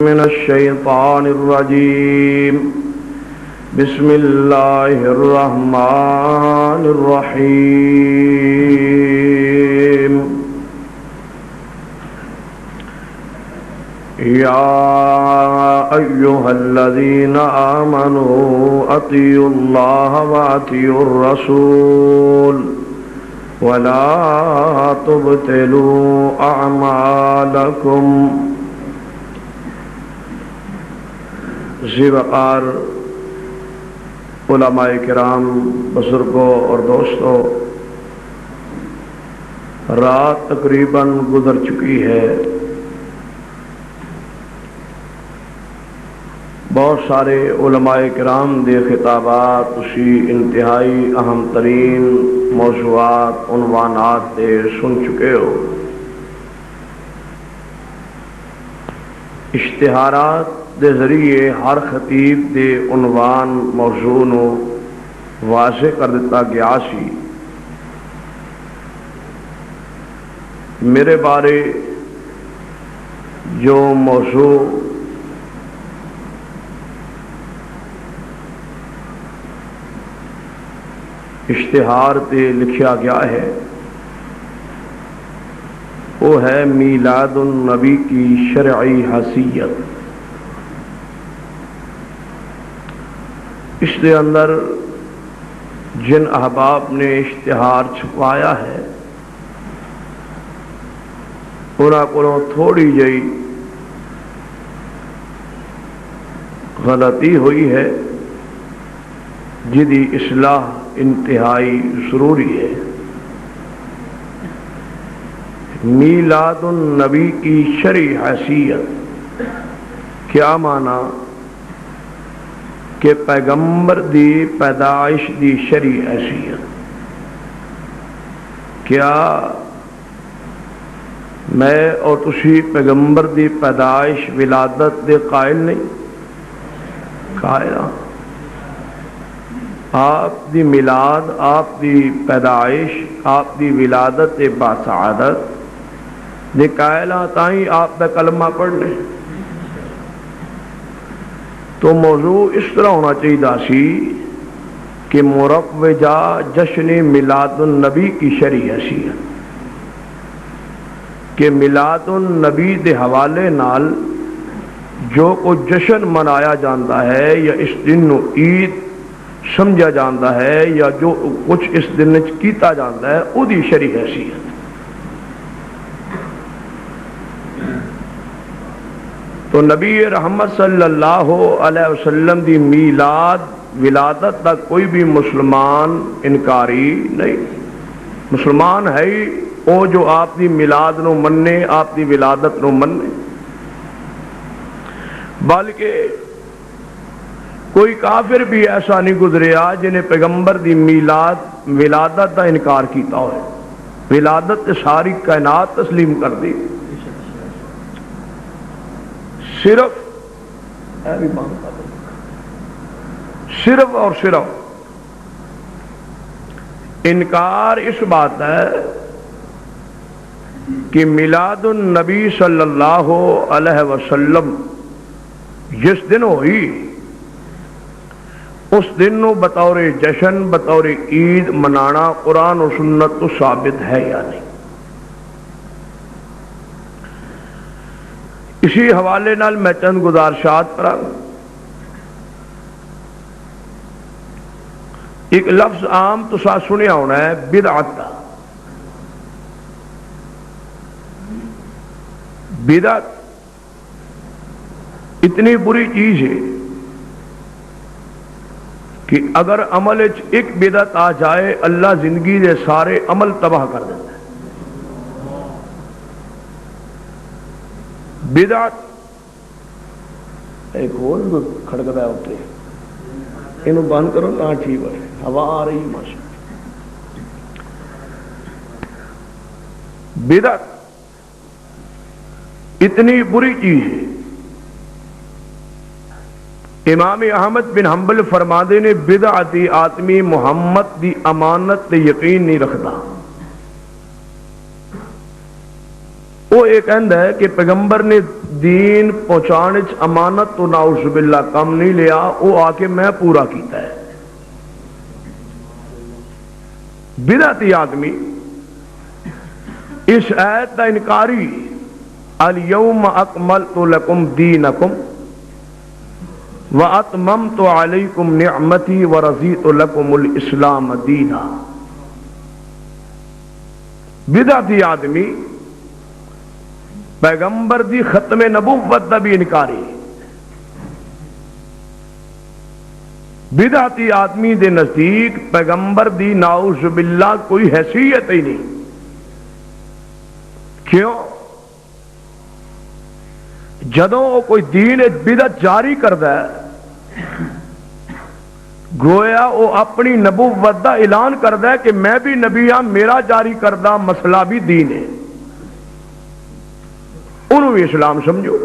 من الشيطان الرجيم بسم الله الرحمن الرحيم يا أيها الذين آمنوا أطيعوا الله وأطيعوا الرسول ولا تبطلوا أعمالكم۔ ذی وقار علماء کرام، بزرگوں اور دوستوں، رات تقریباً گزر چکی ہے۔ بہت سارے علماء کرام دے خطابات اسی انتہائی اہم ترین موضوعات عنوانات دے سن چکے ہو۔ اشتہارات دے ذریعے ہر خطیب دے عنوان موضوع نو واضح کر دیتا گیا سی۔ میرے بارے جو موضوع اشتہار تے لکھیا گیا ہے وہ ہے میلاد النبی کی شرعی حیثیت۔ اس کے اندر جن احباب نے اشتہار چھپایا ہے انہاں کو تھوڑی جئی غلطی ہوئی ہے جدی اصلاح انتہائی ضروری ہے۔ میلاد النبی کی شرعی حیثیت کیا معنی کہ پیغمبر دی پیدائش دی شرعی حیثیت؟ کیا میں اور تسی پیغمبر دی پیدائش ولادت دے قائل نہیں؟ قائل ہاں۔ آپ دی میلاد، آپ دی پیدائش، آپ دی ولادت باسعادت دے قائل ہاں، تائیں آپ دا کلمہ پڑھنے۔ تو موضوع اس طرح ہونا چاہیے سی کہ مروجہ جشن میلاد النبی کی شرعی حیثیت، کہ میلاد النبی دے حوالے نال جو کچھ جشن منایا جاتا ہے یا اس دن نو عید سمجھا جاتا ہے یا جو کچھ اس دن کیتا جاتا ہے وہ دی شرعی حیثیت۔ تو نبی رحمت صلی اللہ علیہ وسلم دی میلاد ولادت تک کوئی بھی مسلمان انکاری نہیں۔ مسلمان ہے ہی وہ جو آپ دی میلاد نو مننے، آپ دی ولادت نو مننے۔ بلکہ کوئی کافر بھی ایسا نہیں گزریا جنہیں پیغمبر دی میلاد ولادت دا انکار کیتا ہوئے۔ ولادت ساری کائنات تسلیم کر دی، صرف اور صرف انکار اس بات ہے کہ میلاد النبی صلی اللہ علیہ وسلم جس دن ہوئی اس دن نو بطور جشن، بطور عید منانا قرآن و سنت تو ثابت ہے یا نہیں؟ اسی حوالے نال میں چند گزارشات کرا۔ ایک لفظ عام تو سنیا ہونا ہے بدعت۔ بدعت اتنی بری چیز ہے کہ اگر عمل ایک بدعت آ جائے اللہ زندگی دے سارے عمل تباہ کر دیتا ہے۔ بدعت ایک اور کھڑکتا ہے اتنے، انہوں بند کرو نہ ٹھیک ہے، ہوا آ رہی ماشاء۔ بدعت اتنی بری چیز ہے، امام احمد بن حنبل فرماندے نے بدعتی آدمی محمد دی امانت تے یقین نہیں رکھتا۔ وہ یہ کہندا ہے کہ پیغمبر نے دین پہنچانے امانت تو نعوذ باللہ کم نہیں لیا، وہ آ کے میں پورا کیتا ہے۔ بدعتی آدمی اس آیت کا انکاری، الیوم اکملت لکم دینکم واتممت علیکم نعمتی ورضیت لکم الاسلام دینا۔ بدعتی آدمی پیغمبر دی ختم نبوت دا بھی انکاری، بدعتی آدمی دے نزدیک پیغمبر دی نعوذ باللہ کوئی حیثیت ہی نہیں۔ کیوں؟ جدوں وہ کوئی دین بدعت جاری کردا ہے، گویا وہ اپنی نبوت دا اعلان کردا ہے کہ میں بھی نبی ہاں، میرا جاری کردہ مسئلہ بھی دین ہے، انہوں بھی اسلام سمجھو۔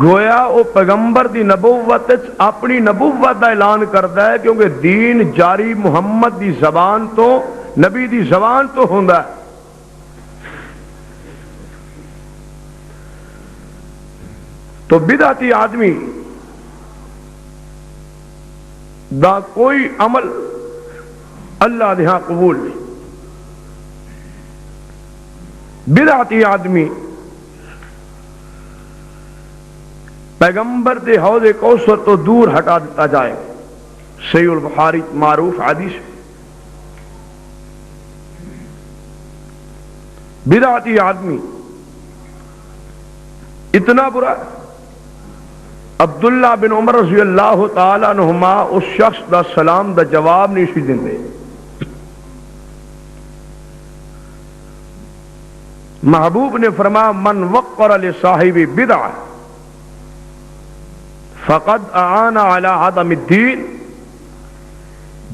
گویا وہ پیغمبر دی نبوت اپنی نبوت دا اعلان کردا ہے، کیونکہ دین جاری محمد دی زبان تو، نبی دی زبان تو ہوندا ہے۔ تو بدعتی آدمی دا کوئی عمل اللہ دے ہاں قبول نہیں۔ بدعتی آدمی پیغمبر دے حوض کوثر تو دور ہٹا دیتا جائے، صحیح البخاری معروف حدیث۔ بدعتی آدمی اتنا برا ہے، عبداللہ بن عمر رضی اللہ تعالی عنہما اس شخص دا سلام دا جواب نہیں سی دیندے۔ محبوب نے فرمایا من وقر لصاحب بدعہ فقد اعان علی عدم الدین،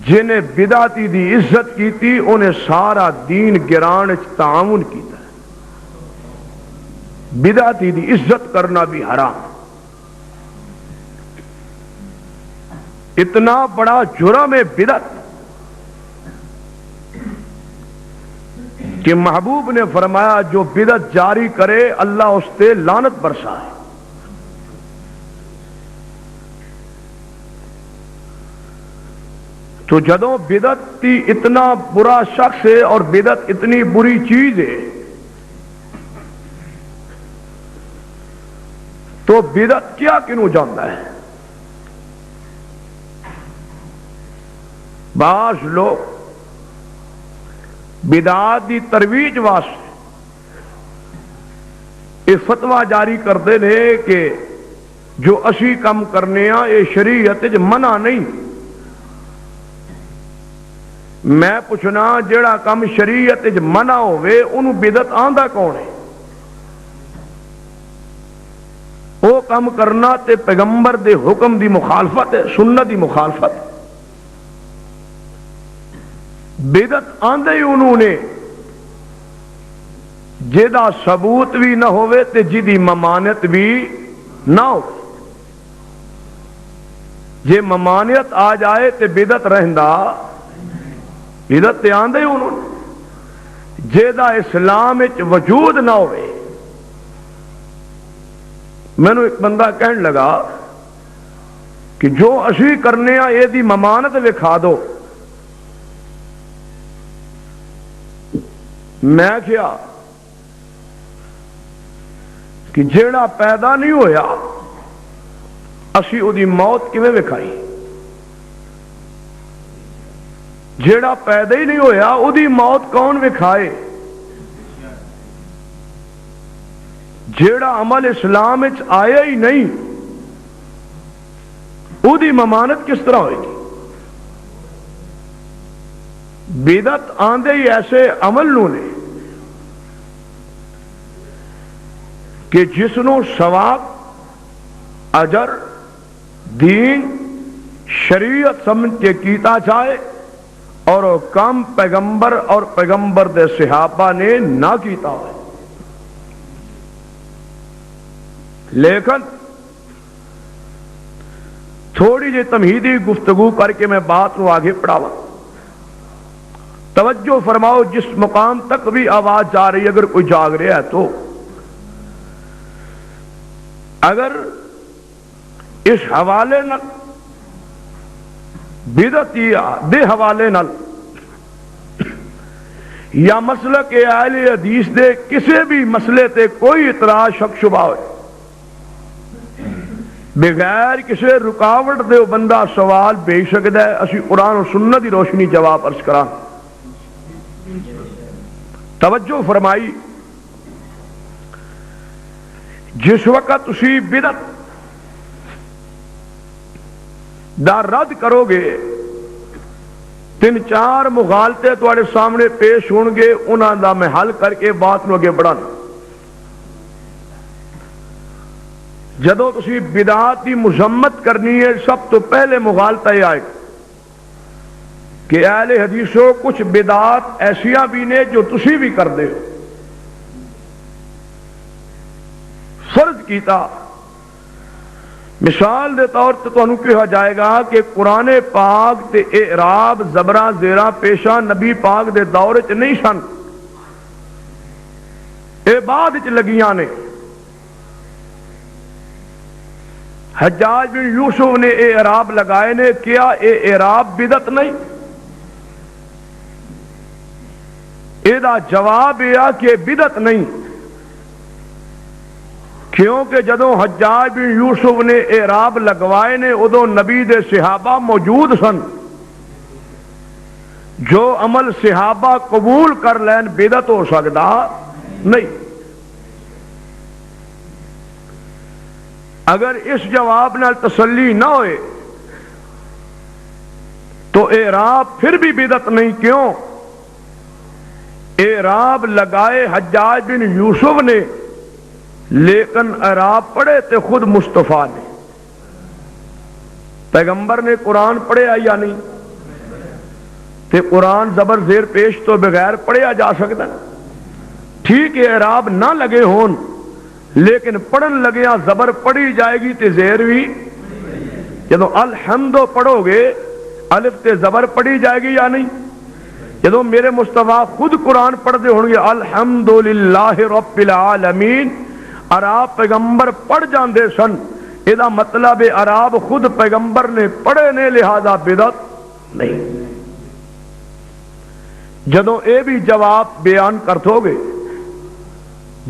جنہیں بدعتی دی عزت کی تھی انہیں سارا دین گران تعاون کیتا ہے۔ بدعتی دی عزت کرنا بھی حرام، اتنا بڑا جرم ہے بدعت کہ محبوب نے فرمایا جو بدعت جاری کرے اللہ اس تے لعنت برسائے۔ تو جدوں بدعتی اتنا برا شخص ہے اور بدعت اتنی بری چیز ہے، تو بدعت کیا کنوں جاندا ہے؟ بعض لوگ بدعات دی ترویج واسطے یہ فتویٰ جاری کرتے ہیں کہ جو اسی کم کرنے ہاں یہ شریعت منع نہیں۔ میں پوچھنا جیڑا کم شریعت منع ہوئے انہوں بدعت آندا کون ہے؟ وہ کم کرنا تے پیغمبر دے حکم دی مخالفت ہے، سنت دی مخالفت۔ بدعت آندے ہی انہوں نے جیدہ ثبوت بھی نہ ہوئے تے جیدی ممانت بھی نہ ہو۔ جے ممانت آ جائے تے بدعت رہندا، بدعت تے آندے ہی انہوں نے جیدہ اسلام وچ وجود نہ ہوئے۔ میں نے ایک بندہ کہنے لگا کہ جو اسی کرنے ہاں یہ دی ممانت وکھا دو۔ میں کیا کہ جیڑا پیدا نہیں ہویا اسی او دی موت کیویں وکھائی؟ جیڑا پیدا ہی نہیں ہویا او دی موت کون وکھائے؟ جیڑا عمل اسلام وچ آیا ہی نہیں او دی ممانت کس طرح ہوئے گی؟ بدعت آندے ہی ایسے عمل نو نے کہ جس نو ثواب، اجر، دین، شریعت سمجھ کے کیتا جائے اور کام پیغمبر اور پیغمبر دے صحابہ نے نہ کیتا ہوئے۔ لیکن تھوڑی جی تمہیدی گفتگو کر کے میں بات کو آگے پڑھاوا۔ توجہ فرماؤ، جس مقام تک بھی آواز جا رہی ہے، اگر کوئی جاگ رہا ہے تو اگر اس حوالے نال بدعت دے حوالے نال یا مسلک اہل حدیث دے کسی بھی مسئلے تے کوئی اعتراض شک شبہ ہوئے، بغیر کسی رکاوٹ دے وہ بندہ سوال بھیج سکتا ہے، اسی قرآن و سنت دی روشنی جواب عرض کرا۔ توجہ فرمائی، جس وقت اسی بدعت دا رد کرو گے، تین چار مغالطے تواڈے سامنے پیش ہون گے، انہاں دا میں حل کر کے بات نو اگے بڑھانا۔ جدو تسی بدعات دی مذمت کرنی ہے، سب تو پہلے مغالطہ یہ آئے گا کہ اہل حدیثوں کچھ بدعات ایسیاں بھی نے جو تسی بھی کر دے ہو۔ فرض کیتا مثال دے طور تے تانوں کہا جائے گا کہ قرآن پاک تے اعراب زبراں زیراں پیشاں نبی پاک دے دور وچ نہیں سن، اے بعد وچ لگیاں نے۔ حجاج بن یوسف نے اے اعراب لگائے نے، کیا اے اعراب بدعت نہیں؟ اے دا جواب یہ کہ بدعت نہیں، کیونکہ جدوں حجاج بن یوسف نے اعراب لگوائے نے ادو نبی دے صحابہ موجود سن، جو عمل صحابہ قبول کر لین بدعت ہو سکتا نہیں۔ اگر اس جواب نال تسلی نہ ہوئے تو اعراب پھر بھی بدعت نہیں، کیوں؟ اعراب لگائے حجاج بن یوسف نے، لیکن اعراب پڑھے تے خود مصطفیٰ نے۔ پیغمبر نے قرآن پڑھیا یا نہیں؟ تے قرآن زبر زیر پیش تو بغیر پڑھیا جا سکتا ہے۔ ٹھیک ہے اعراب نہ لگے ہون، لیکن پڑھن لگیا زبر پڑھی جائے گی تے زیر بھی۔ جدو الحمدو پڑھو گے الف تے زبر پڑھی جائے گی یا نہیں؟ جدو میرے مصطفیٰ خود قرآن پڑھتے ہوں گے الحمدللہ رب العالمین، عراب پیغمبر پڑھ جاندے سن، یہ مطلب عراب خود پیغمبر نے پڑھے نے، لہذا بدعت نہیں۔ جدو اے بھی جواب بیان کرتو گے،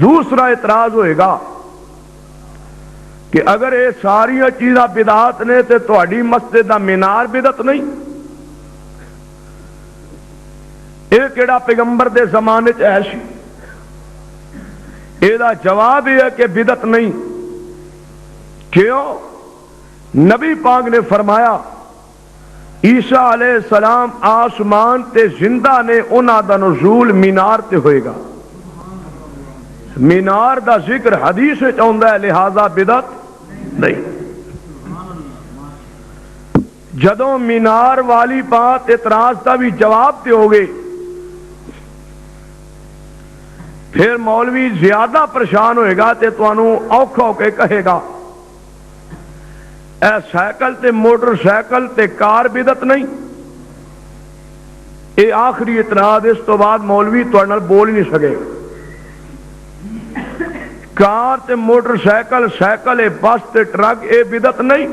دوسرا اعتراض ہوئے گا کہ اگر یہ ساری چیزاں بدعات نے تے تہاڈی مسجد دا مینار بدعت نہیں؟ یہ کیڑا پیغمبر دے زمانے چ ایسی؟ یہ جواب یہ ہے کہ بدعت نہیں، کیوں؟ نبی پاک نے فرمایا عیسیٰ علیہ السلام آسمان تے زندہ نے، انہاں دا نزول مینار تے ہوئے گا۔ مینار دا ذکر حدیث وچ آندا ہے، لہذا بدعت نہیں۔ جدوں مینار والی بات اعتراض دا بھی جواب تے ہو گئے، پھر مولوی زیادہ پریشان ہوئے گا تے تانوں اوکھا ہو کے کہے گا اے سائیکل تے موٹر سائیکل تے کار بدعت نہیں؟ اے آخری اعتراض، اس تو بعد مولوی تہاڈے نال بول ہی نہیں سکے۔ کار تے موٹر سائیکل، سائیکل اے بس تے ٹرک، اے بدعت نہیں؟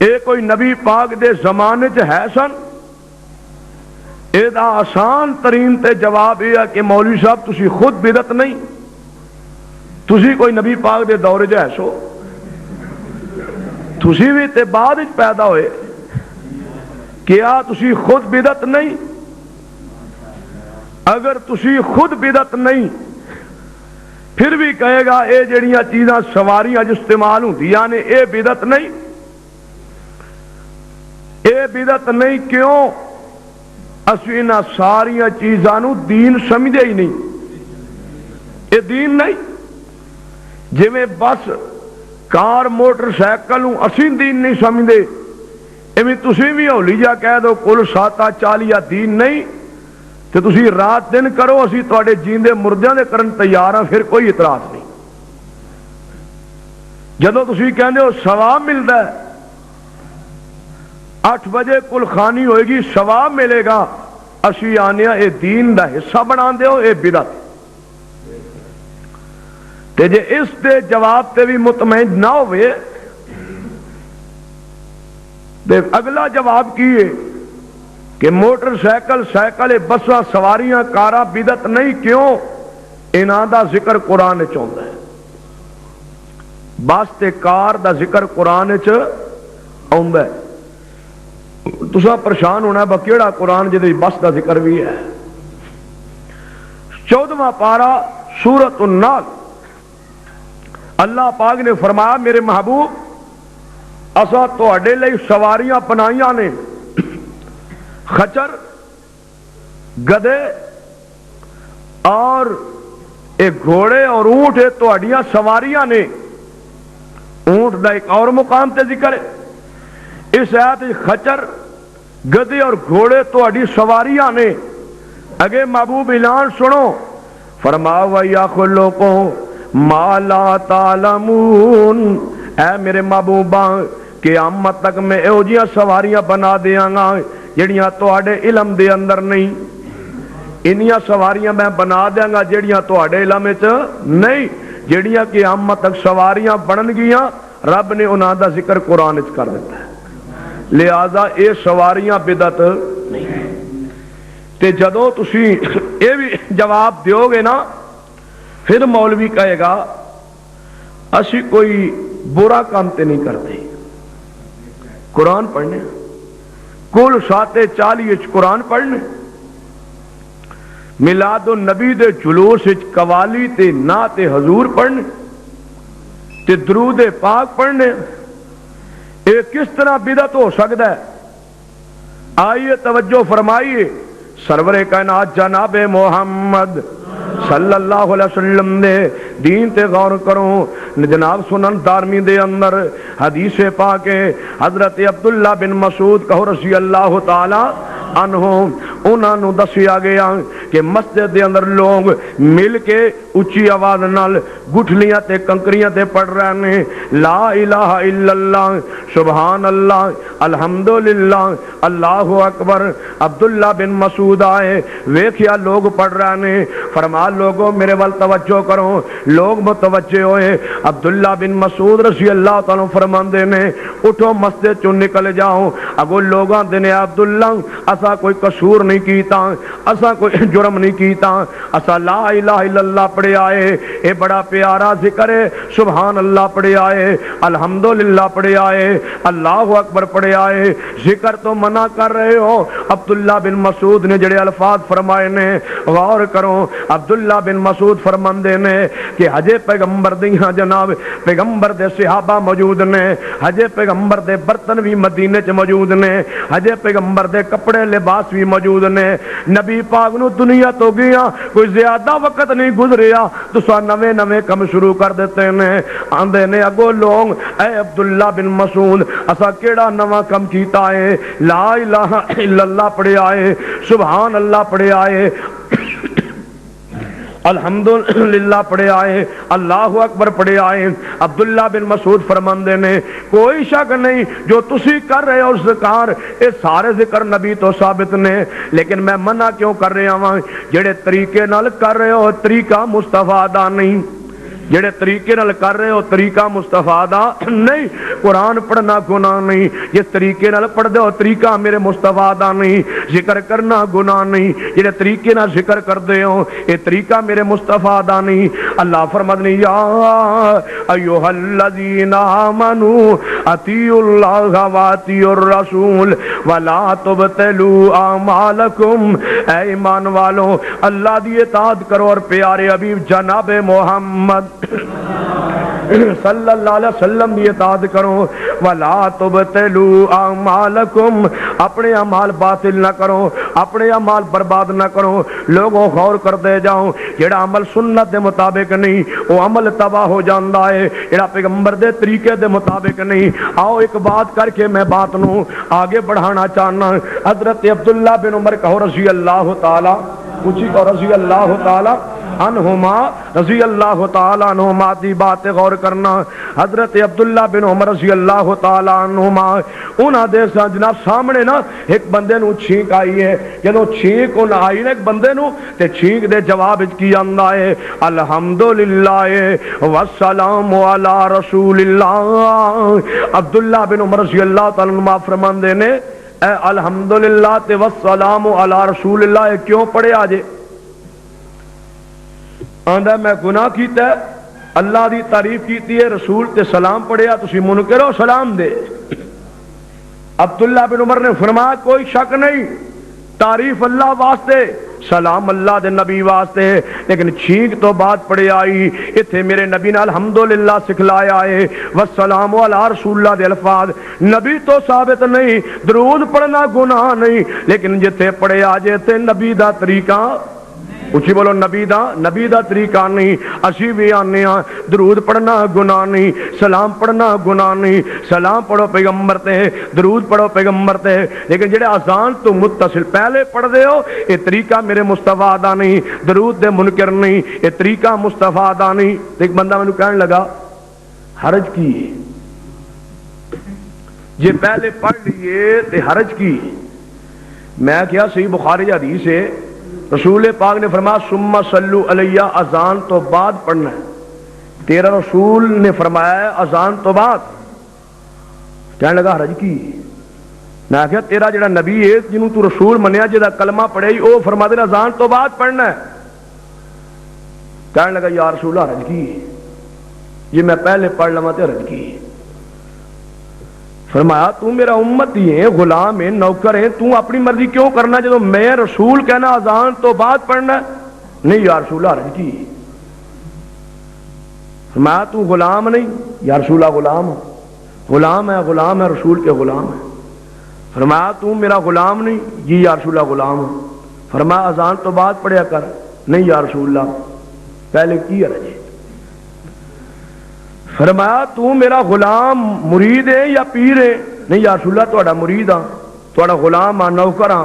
اے کوئی نبی پاک دے زمانے چ ہے سن؟ اے دا آسان ترین تے جواب یہ ہے کہ مولوی صاحب تسی خود بدعت نہیں، تسی کوئی نبی پاک دے دور چ ہے سو، تسی بھی تے بعد وچ پیدا ہوئے، کیا تسی خود بدعت نہیں؟ اگر تسی خود بدعت نہیں، پھر بھی کہے گا اے جڑیاں چیزاں سواریاں جو استعمال ہوندیاں نے اے بدعت نہیں؟ اے بدعت نہیں کیوں؟ اسی انہاں ساریاں چیزاں نو دین سمجھے ہی نہیں، اے دین نہیں۔ جی میں بس کار موٹر سائیکل اسی دین نہیں سمجھتے، ایویں تسی بھی ہولی جا کہہ دو کل ساتا چالیا دین نہیں، تو تسی رات دن کرو، اسی تواڈے جیندے مردیاں دے کرن تیار ہاں، پھر کوئی اعتراض نہیں۔ جدو تسی کہندے ہو ثواب ملتا ہے، 8 بجے کل خانی ہوئے گی ثواب ملے گا، اسی آنے اے دین دا حصہ بنا دیو اے بدعت تے جے اس دے جواب تے بھی مطمئن نہ ہوئے تے اگلا جواب کی ہے کہ موٹر سائیکل سائیکل بساں سواریاں کاراں بدعت نہیں کیوں انہاں دا ذکر قرآن وچ ہوندا ہے بس تے کار دا ذکر قرآن وچ ہوندا ہے تساں پریشان ہونا با کیڑا قرآن جدے بس دا ذکر بھی ہے 14واں پارہ سورۃ النحل اللہ پاک نے فرمایا میرے محبوب اساں تواڈے لئی سواریاں بنائیاں نے خچر گدے اور ایک گھوڑے اور اونٹ تواڈیاں سواریاں نے اونٹ دا ایک اور مقام تے ذکر ہے اس آیت خچر گدے اور گھوڑے تواڈی سواریاں نے اگے محبوب اعلان سنو فرمایا وَيَخْلُقُ مَا لَا تَعْلَمُونَ اے میرے محبوباں قیامت تک میں ایہو جیاں سواریاں بنا دیاں گا جڑیاں تواڈے علم دے اندر نہیں انیاں سواریاں میں بنا دیاں گا جڑیاں تواڈے علم وچ نہیں جڑیاں قیامت تک سواریاں بنن گیاں رب نے انہاں دا ذکر قرآن وچ کر دیتا ہے لہذا اے سواریاں بدعت نہیں تے جدوں تسی اے بھی جواب دیو گے نا پھر مولوی کہے گا اسی کوئی برا کام تے نہیں کرتے قرآن پڑھنے کل 40 قرآن پڑھنے میلاد النبی دے جلوس قوالی تے نعت حضور پڑھنے تے درود پاک پڑھنے اے کس طرح بدعت ہو سکتا ہے آئیے توجہ فرمائیے سرور کائنات جناب محمد صلی اللہ علیہ وسلم دے دین تے غور کرو جناب سنن دارمی دے اندر حدیث پاک حضرت عبداللہ بن مسعود کہو رضی اللہ تعالی عنہ انہاں نو دسیا گیا کہ مسجد دے اندر لوگ مل کے اچھی آواز نال گٹھلیاں تے کنکریاں تے پڑھ رہے ہیں لا الہ الا اللہ سبحان اللہ الحمدللہ اللہ اکبر عبداللہ بن مسعود آئے ویکھیا لوگ پڑھ رہے ہیں فرما لوگوں میرے وال توجہ کرو لوگ متوجہ ہوئے عبداللہ بن مسعود رضی اللہ تعالیٰ فرماندے نے اٹھو مسجد چوں نکل جاؤ اگو لوگاں دے نے عبداللہ اسا کوئی قصور نہیں کیتا اسا کوئی جرم نہیں کیتا اسا لا الہ الا اللہ پڑھے آئے اے بڑا پیارا ذکر ہے سبحان اللہ پڑھے آئے الحمدللہ پڑھے آئے اللہ اکبر پڑھے آئے ذکر تو منع کر رہے ہو عبداللہ بن مسعود نے جڑے الفاظ فرمائے نے غور کرو عبداللہ بن مسعود فرماندے نے کہ حجے پیغمبر دیاں جناب پیغمبر دے صحابہ موجود نے حجے پیغمبر دے برتن بھی مدینے چ موجود نے حجے پیغمبر دے کپڑے لباس بھی موجود نے نبی پاک نو دنیا تو گیا کوئی زیادہ وقت نہیں گزریا تسا نویں نویں کم شروع کر دیتے نے آندے نے اگو لوگ اے عبداللہ بن مسعود اسا کیڑا نواں کم کیتا ہے لا الہ الا اللہ پڑھے آئے سبحان اللہ پڑھے آئے الحمدللہ پڑھے آئے اللہ اکبر پڑھے آئے عبداللہ بن مسعود فرماندے نے کوئی شک نہیں جو تسی کر رہے ہو ذکر اے سارے ذکر نبی تو ثابت نے لیکن میں منع کیوں کر رہا ہوں جڑے طریقے نال کر رہے ہو طریقہ مصطفیٰ دا نہیں جڑے طریقے نال کر رہے ہو طریقہ مصطفیٰ دا نہیں قرآن پڑھنا گناہ نہیں جس طریقے نال پڑھ دے ہو طریقہ میرے مصطفیٰ دا نہیں ذکر کرنا گناہ نہیں جڑے طریقے نال ذکر کر دے ہو یہ طریقہ میرے مصطفیٰ دا نہیں اللہ فرماتے ہیں یا ایھا الذین آمنوا اطیعوا اللہ واطیعوا الرسول ولا تبطلوا اعمالکم اے ایمان والو اللہ دی اطاعت کرو اور پیارے حبیب جناب محمد صلی اللہ علیہ وسلم کی اطاعت کرو ولا تبطلوا اعمالکم اپنے اعمال باطل نہ کرو اپنے اعمال برباد نہ کرو لوگوں غور کر دے جاؤ جڑا عمل سنت دے مطابق نہیں وہ عمل تباہ ہو جاندا ہے جڑا پیغمبر دے طریقے دے مطابق نہیں آؤ ایک بات کر کے میں بات نو آگے بڑھانا چاہنا حضرت عبداللہ بن عمر کہو رضی اللہ تعالی اونچی کہو رضی اللہ تعالی عنہما رضی اللہ تعالی عنہما دی بات غور کرنا. حضرت عبداللہ بن عمر رضی اللہ تعالی عنہما انہاں دے جناب سامنے نا ایک بندے نو چھینک آئی ہے. جدوں چھینک ان آئی نا ایک بندے نو تے چھینک دے جواب وچ کی آندا ہے الحمدللہ والسلام علی رسول اللہ. عبداللہ بن عمر رضی اللہ تعالی عنہ فرماندے نے اے الحمدللہ تے والسلام علی رسول اللہ کیوں پڑھیا جے؟ آندا میں گناہ کیتا ہے, اللہ دی تعریف کیتی ہے, رسول تے سلام پڑھیا, تسی منکر ہو سلام دے. عبداللہ بن عمر نے فرمایا کوئی شک نہیں, تعریف اللہ واسطے, سلام اللہ دے نبی واسطے, لیکن چھینک تو بعد پڑھے آئی. اتھے میرے نبی نے الحمدللہ سکھلایا ہے والسلام علی رسول اللہ دے الفاظ نبی تو ثابت نہیں, درود پڑھنا گناہ نہیں, لیکن جتھے پڑھے آ جے تے نبی دا طریقہ اچھی بولو نبی دا طریقہ نہیں. اسی بھی آنے ہاں درود پڑھنا گناہ نہیں, سلام پڑھنا گناہ نہیں. سلام پڑھو پیغمبر تے, درود پڑھو پیغمبر تے, لیکن جڑے اذان تو متصل پہلے پڑھ دے ہو یہ طریقہ میرے مصطفیٰ دا نہیں, درود دے منکر نہیں, یہ طریقہ مصطفیٰ دا نہیں. ایک بندہ میں نے کہنے لگا حرج کی جے پہلے پڑھ لیے تے حرج کی. میں کیا صحیح بخاری حدیث ہے, رسول پاک نے فرمایا ثم صلو علیہ, اذان تو بعد پڑھنا ہے. تیرا رسول نے فرمایا ہے اذان تو بعد. کہنے لگا حرج کی. میں کہا تیرا جڑا نبی ہے جنہوں تو رسول منیا جدا کلمہ پڑھے او فرما دے اذان تو بعد پڑھنا ہے. کہنے لگا یا رسول اللہ حرج کی, یہ میں پہلے پڑھ لما تے حرج کی. فرمایا تو میرا امتی ہے, غلام ہے, نوکر ہے, تو اپنی مرضی کیوں کرنا جب میں رسول کہنا اذان تو بعد پڑھنا ہے؟ نہیں یا رسول اللہ حرج کی. فرمایا تو غلام نہیں؟ یا رسول اللہ غلام ہوں. غلام ہے رسول کے غلام ہے. فرمایا تو میرا غلام نہیں؟ جی یا رسول اللہ غلام ہوں. فرمایا اذان تو بعد پڑھیا کر. نہیں یا رسول اللہ پہلے کی حرج ہے. فرمایا تو میرا غلام مرید ہے یا پیر ہے؟ نہیں یا رسول اللہ تہاڈا مرید ہاں, تہاڈا غلام ہاں, نوکر ہاں.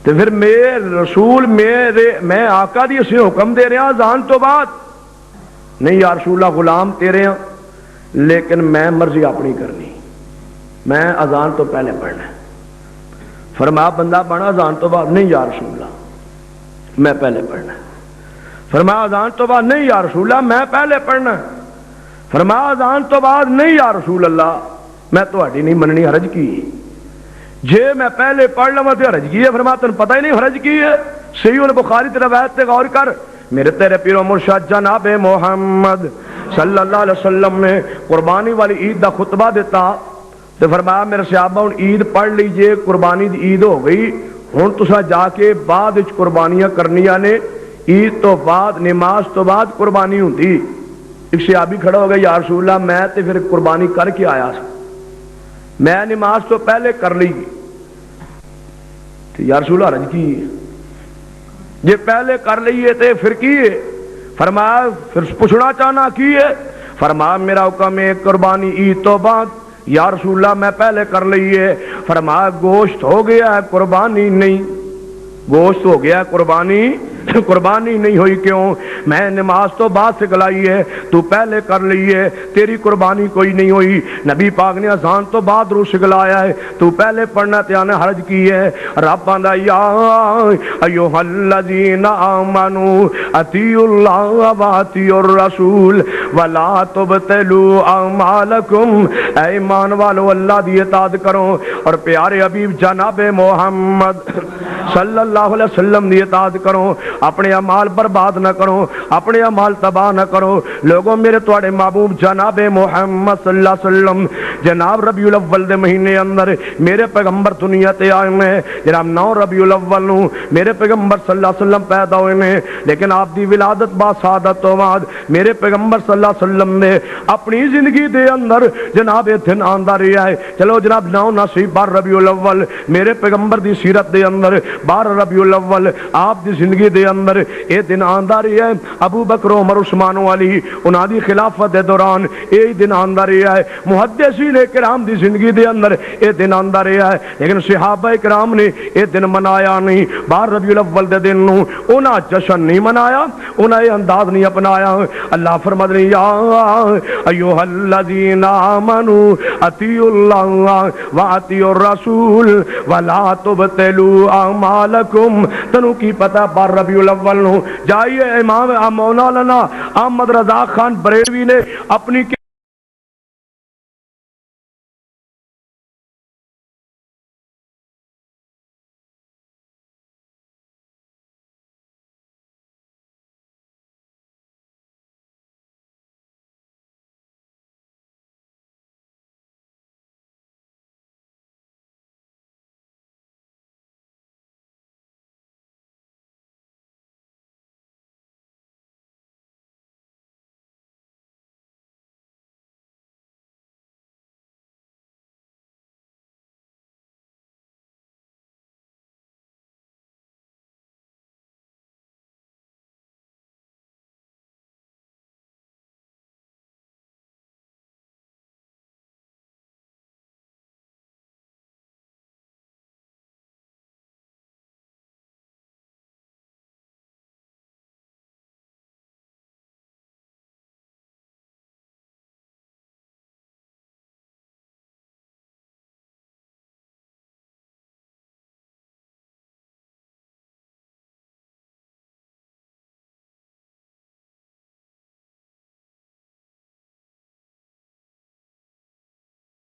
تو پھر میں رسول میں آقا دی اسے حکم دے رہا اذان تو بعد. نہیں یا رسول اللہ غلام تیرے ہاں, لیکن میں مرضی اپنی کرنی, میں اذان تو پہلے پڑھنا ہے. فرمایا بندہ بنا اذان تو بعد. نہیں یا رسول اللہ میں پہلے پڑھنا ہے. فرمایا اذان تو بعد. نہیں یا رسول اللہ میں پہلے پڑھنا ہے. فرمایا اذان تو بعد. نہیں یا رسول اللہ میں تہاڈی نہیں مننی, حرج کی. جے میں پہلے پڑھ لواں تے حرج کی ہے. فرمایا تینوں پتہ ہی نہیں حرج کی ہے. صحیح البخاری تے روایت تے غور کر. میرے تیرے پیر و مرشد جناب محمد صلی اللہ علیہ وسلم نے قربانی والی عید دا خطبہ دیتا تے فرمایا میرے صحابہ ہن عید پڑھ لیجئے, قربانی دی عید ہو گئی, ہن تساں جا کے بعد وچ قربانیاں کرنیاں نے. عید تو بعد نماز تو بعد قربانی ہوندی. ایک صحابی کھڑا ہو گیا یا رسول اللہ میں تے پھر قربانی کر کے آیا سا, میں نماز تو پہلے کر لی. یا رسول اللہ حرج کی جے پہلے کر لیے تے پھر کی ہے؟ فرمایا پھر پوچھنا چاہنا کی ہے؟ فرمایا میرا حکم ہے قربانی عید تو بعد. یا رسول اللہ میں پہلے کر لیے. فرمایا گوشت ہو گیا ہے قربانی نہیں, گوشت ہو گیا ہے قربانی نہیں ہوئی. کیوں؟ میں نماز تو بعد سے گلائی ہے, تو پہلے کر لی ہے, تیری قربانی کوئی نہیں ہوئی. نبی پاک نے اذان تو بعد روح سگلایا ہے, تو پہلے پڑھنا تے آنے حرج کی ہے. رب آندا یا ایھا الذین آمنوا اطیعوا اللہ واطیعوا الرسول ولا تبطلوا اعمالکم. اے ایمان والو اللہ دی اطاعت کرو اور پیارے حبیب جناب محمد صلی اللہ علیہ وسلم دی اطاعت کرو, اپنے اعمال برباد نہ کرو, اپنے اعمال تباہ نہ کرو. لوگوں میرے تواڈے محبوب جناب محمد صلی اللہ علیہ وسلم جناب ربیع الاول دے مہینے اندر میرے پیغمبر دنیا تے آئے ہیں. جناب 9 ربیع الاول نو میرے پیغمبر صلی اللہ علیہ وسلم پیدا ہوئے ہیں, لیکن آپ دی ولادت با سعادت تو بعد میرے پیغمبر صلی اللہ علیہ وسلم نے اپنی زندگی دے اندر جناب یہ دن آندا رہا ہے. چلو جناب 9 نصیب 12 ربیع الاول میرے پیغمبر دی سیرت دے اندر 12 ربیع الاول آپ دی زندگی دے اندر یہ دن آندا رہا ہے. ابو بکر عمر عثمان علی انہاں دی خلافت دے دوران یہ دن آندا رہا ہے. محدثین صحابین کرام دی زندگی دے اندر یہ دن آندا رہا ہے، لیکن صحابہ کرام نے یہ دن منایا نہیں۔ 12 ربیع الاول دے دن نو انہاں جشن نہیں منایا، انہاں یہ انداز نہیں اپنایا۔ اللہ فرماتے ہیں یا ایھا الذین آمنوا اطیعوا اللہ واطیعوا الرسول ولا تبطلوا اعمالکم۔ تنو کی پتہ 12 ربیع الاول نو جائیے امام مولانا احمد رضا خان بریلوی نے اپنی